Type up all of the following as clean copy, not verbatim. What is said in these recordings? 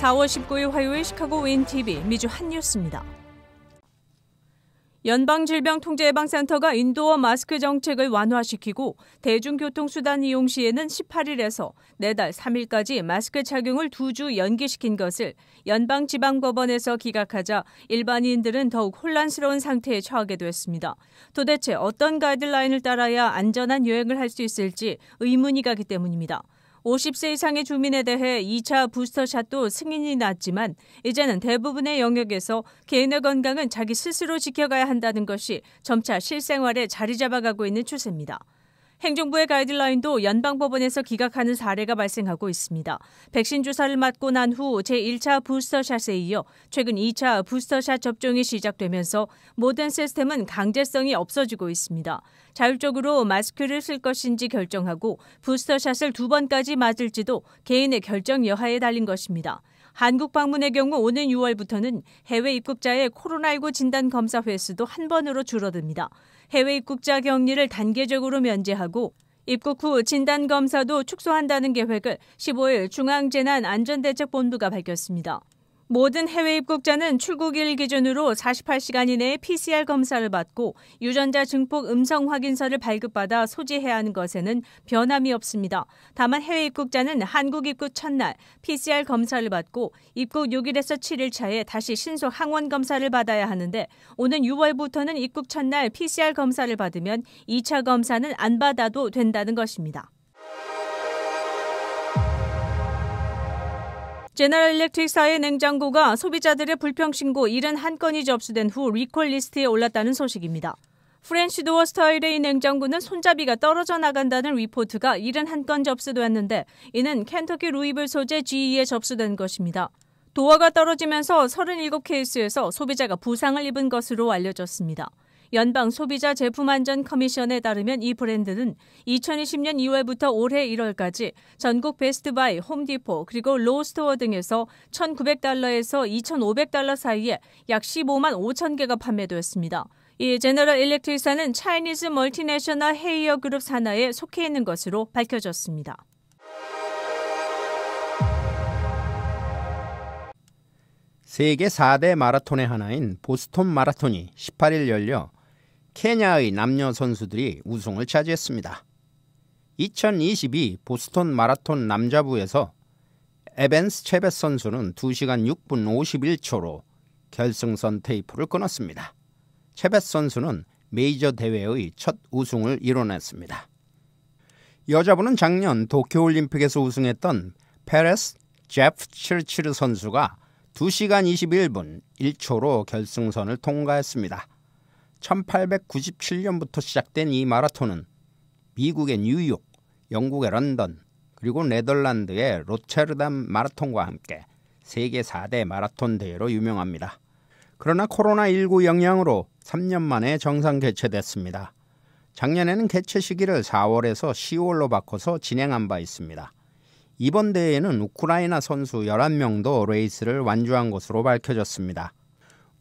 4월 19일 화요일 시카고 윈TV 미주 핫뉴스입니다. 연방질병통제예방센터가 인도어 마스크 정책을 완화시키고 대중교통수단 이용 시에는 18일에서 내달 3일까지 마스크 착용을 2주 연기시킨 것을 연방지방법원에서 기각하자 일반인들은 더욱 혼란스러운 상태에 처하게 됐습니다. 도대체 어떤 가이드라인을 따라야 안전한 여행을 할 수 있을지 의문이 가기 때문입니다. 50세 이상의 주민에 대해 2차 부스터샷도 승인이 났지만 이제는 대부분의 영역에서 개인의 건강은 자기 스스로 지켜가야 한다는 것이 점차 실생활에 자리 잡아가고 있는 추세입니다. 행정부의 가이드라인도 연방법원에서 기각하는 사례가 발생하고 있습니다. 백신 주사를 맞고 난 후 제1차 부스터샷에 이어 최근 2차 부스터샷 접종이 시작되면서 모든 시스템은 강제성이 없어지고 있습니다. 자율적으로 마스크를 쓸 것인지 결정하고 부스터샷을 2번까지 맞을지도 개인의 결정 여하에 달린 것입니다. 한국 방문의 경우 오는 6월부터는 해외 입국자의 코로나19 진단 검사 횟수도 한 번으로 줄어듭니다. 해외 입국자 격리를 단계적으로 면제하고 입국 후 진단 검사도 축소한다는 계획을 15일 중앙재난안전대책본부가 밝혔습니다. 모든 해외 입국자는 출국일 기준으로 48시간 이내에 PCR 검사를 받고 유전자 증폭 음성 확인서를 발급받아 소지해야 하는 것에는 변함이 없습니다. 다만 해외 입국자는 한국 입국 첫날 PCR 검사를 받고 입국 6일에서 7일 차에 다시 신속 항원 검사를 받아야 하는데 오는 6월부터는 입국 첫날 PCR 검사를 받으면 2차 검사는 안 받아도 된다는 것입니다. 제너럴 일렉트릭사의 냉장고가 소비자들의 불평 신고 71건이 접수된 후 리콜 리스트에 올랐다는 소식입니다. 프렌치 도어 스타일의 이 냉장고는 손잡이가 떨어져 나간다는 리포트가 71건 접수됐는데 이는 켄터키 루이빌 소재 GE에 접수된 것입니다. 도어가 떨어지면서 37케이스에서 소비자가 부상을 입은 것으로 알려졌습니다. 연방 소비자 제품안전 커미션에 따르면 이 브랜드는 2020년 2월부터 올해 1월까지 전국 베스트바이, 홈디포 그리고 로스토어 등에서 $1,900에서 $2,500 사이에 약 15만 5천 개가 판매되었습니다. 이 제너럴 일렉트릭사는 차이니즈 멀티내셔널 헤이어 그룹 산하에 속해 있는 것으로 밝혀졌습니다. 세계 4대 마라톤의 하나인 보스턴 마라톤이 18일 열려 케냐의 남녀 선수들이 우승을 차지했습니다. 2022 보스턴 마라톤 남자부에서 에벤스 체벳 선수는 2시간 6분 51초로 결승선 테이프를 끊었습니다. 체벳 선수는 메이저 대회의 첫 우승을 이뤄냈습니다. 여자부는 작년 도쿄올림픽에서 우승했던 페레스 제프 칠치르 선수가 2시간 21분 1초로 결승선을 통과했습니다. 1897년부터 시작된 이 마라톤은 미국의 뉴욕, 영국의 런던, 그리고 네덜란드의 로테르담 마라톤과 함께 세계 4대 마라톤 대회로 유명합니다. 그러나 코로나19 영향으로 3년 만에 정상 개최됐습니다. 작년에는 개최 시기를 4월에서 10월로 바꿔서 진행한 바 있습니다. 이번 대회에는 우크라이나 선수 11명도 레이스를 완주한 것으로 밝혀졌습니다.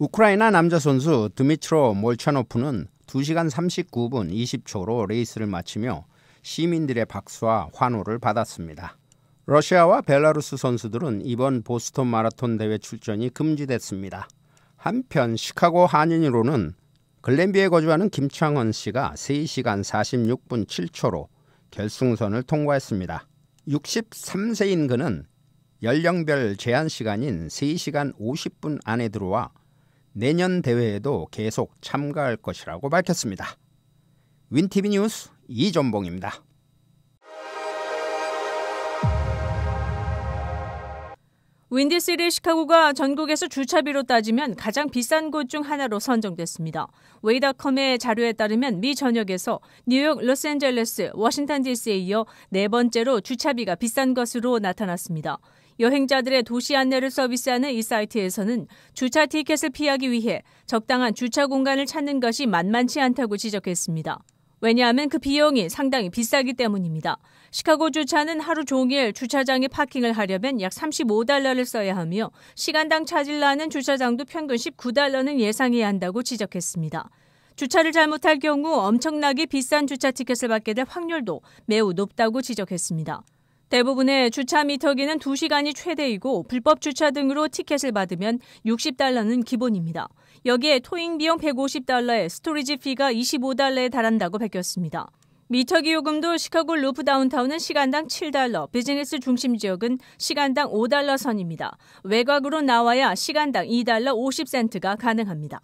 우크라이나 남자 선수 드미트로 몰차노프는 2시간 39분 20초로 레이스를 마치며 시민들의 박수와 환호를 받았습니다. 러시아와 벨라루스 선수들은 이번 보스턴 마라톤 대회 출전이 금지됐습니다. 한편 시카고 한인으로는 글랜비에 거주하는 김창원 씨가 3시간 46분 7초로 결승선을 통과했습니다. 63세인 그는 연령별 제한 시간인 3시간 50분 안에 들어와 내년 대회에도 계속 참가할 것이라고 밝혔습니다. 윈티비 뉴스 이전봉입니다. 윈디시리 시카고가 전국에서 주차비로 따지면 가장 비싼 곳 중 하나로 선정됐습니다. 웨이닷컴의 자료에 따르면 미 전역에서 뉴욕, 로스앤젤레스, 워싱턴 DC에 이어 네 번째로 주차비가 비싼 것으로 나타났습니다. 여행자들의 도시 안내를 서비스하는 이 사이트에서는 주차 티켓을 피하기 위해 적당한 주차 공간을 찾는 것이 만만치 않다고 지적했습니다. 왜냐하면 그 비용이 상당히 비싸기 때문입니다. 시카고 주차는 하루 종일 주차장에 파킹을 하려면 약 $35를 써야 하며 시간당 차질나는 주차장도 평균 $19는 예상해야 한다고 지적했습니다. 주차를 잘못할 경우 엄청나게 비싼 주차 티켓을 받게 될 확률도 매우 높다고 지적했습니다. 대부분의 주차 미터기는 2시간이 최대이고 불법 주차 등으로 티켓을 받으면 $60는 기본입니다. 여기에 토잉 비용 $150에 스토리지 피가 $25에 달한다고 밝혔습니다. 미터기 요금도 시카고 루프 다운타운은 시간당 $7, 비즈니스 중심 지역은 시간당 $5 선입니다. 외곽으로 나와야 시간당 $2 50센트가 가능합니다.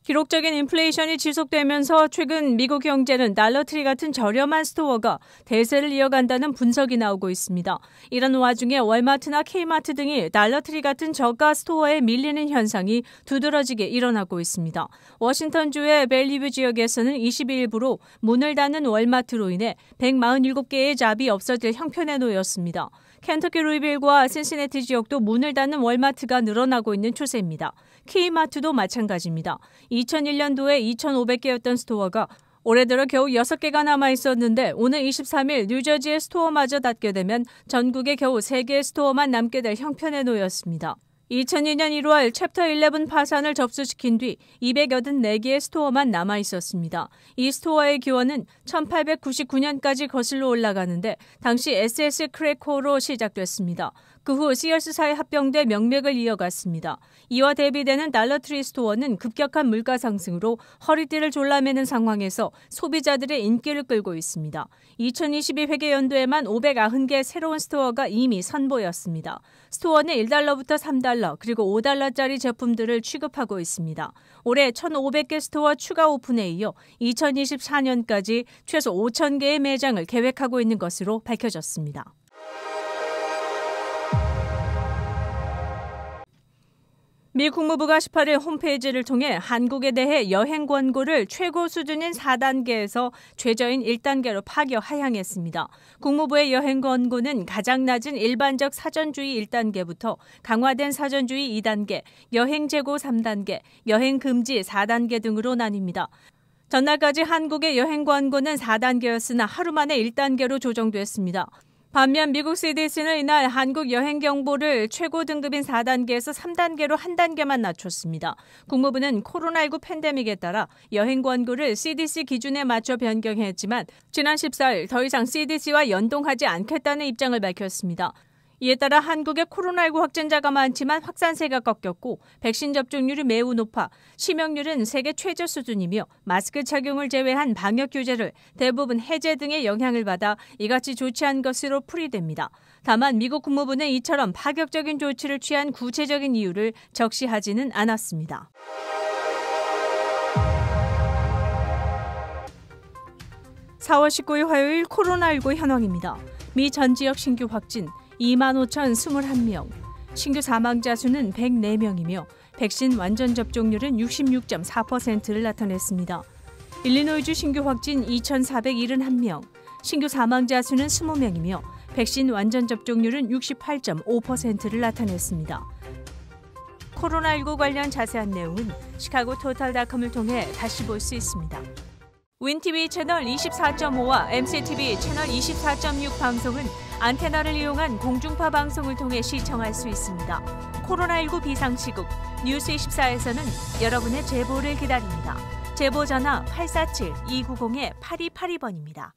기록적인 인플레이션이 지속되면서 최근 미국 경제는 달러트리 같은 저렴한 스토어가 대세를 이어간다는 분석이 나오고 있습니다. 이런 와중에 월마트나 K마트 등이 달러트리 같은 저가 스토어에 밀리는 현상이 두드러지게 일어나고 있습니다. 워싱턴주의 벨리뷰 지역에서는 22일부로 문을 닫는 월마트로 인해 147개의 잡이 없어질 형편에 놓였습니다. 켄터키 루이빌과 신시내티 지역도 문을 닫는 월마트가 늘어나고 있는 추세입니다. K마트도 마찬가지입니다. 2001년도에 2,500개였던 스토어가 올해 들어 겨우 6개가 남아 있었는데 오늘 23일 뉴저지의 스토어마저 닫게 되면 전국에 겨우 3개의 스토어만 남게 될 형편에 놓였습니다. 2002년 1월 챕터 11 파산을 접수시킨 뒤 284개의 스토어만 남아 있었습니다. 이 스토어의 기원은 1899년까지 거슬러 올라가는데 당시 SS 크래코로 시작됐습니다. 그 후 시어스사에 합병돼 명맥을 이어갔습니다. 이와 대비되는 달러트리 스토어는 급격한 물가 상승으로 허리띠를 졸라매는 상황에서 소비자들의 인기를 끌고 있습니다. 2022 회계연도에만 590개 새로운 스토어가 이미 선보였습니다. 스토어는 $1부터 $3 그리고 $5짜리 제품들을 취급하고 있습니다. 올해 1,500개 스토어 추가 오픈에 이어 2024년까지 최소 5,000개의 매장을 계획하고 있는 것으로 밝혀졌습니다. 미 국무부가 18일 홈페이지를 통해 한국에 대해 여행 권고를 최고 수준인 4단계에서 최저인 1단계로 파격 하향했습니다. 국무부의 여행 권고는 가장 낮은 일반적 사전주의 1단계부터 강화된 사전주의 2단계, 여행 재고 3단계, 여행 금지 4단계 등으로 나뉩니다. 전날까지 한국의 여행 권고는 4단계였으나 하루 만에 1단계로 조정됐습니다. 반면 미국 CDC는 이날 한국 여행 경보를 최고 등급인 4단계에서 3단계로 한 단계만 낮췄습니다. 국무부는 코로나19 팬데믹에 따라 여행 권고를 CDC 기준에 맞춰 변경했지만 지난 14일 더 이상 CDC와 연동하지 않겠다는 입장을 밝혔습니다. 이에 따라 한국의 코로나19 확진자가 많지만 확산세가 꺾였고 백신 접종률이 매우 높아 치명률은 세계 최저 수준이며 마스크 착용을 제외한 방역 규제를 대부분 해제 등의 영향을 받아 이같이 조치한 것으로 풀이됩니다. 다만 미국 국무부는 이처럼 파격적인 조치를 취한 구체적인 이유를 적시하지는 않았습니다. (4월 19일) 화요일 코로나19 현황입니다. 미 전 지역 신규 확진 25,021명, 신규 사망자 수는 104명이며 백신 완전 접종률은 66.4%를 나타냈습니다. 일리노이주 신규 확진 2,471명, 신규 사망자 수는 20명이며 백신 완전 접종률은 68.5%를 나타냈습니다. 코로나19 관련 자세한 내용은 시카고 토탈닷컴을 통해 다시 볼 수 있습니다. 윈TV 채널 24.5와 MCTV 채널 24.6 방송은 안테나를 이용한 공중파 방송을 통해 시청할 수 있습니다. 코로나19 비상시국 뉴스24에서는 여러분의 제보를 기다립니다. 제보 전화 847-290-8282번입니다.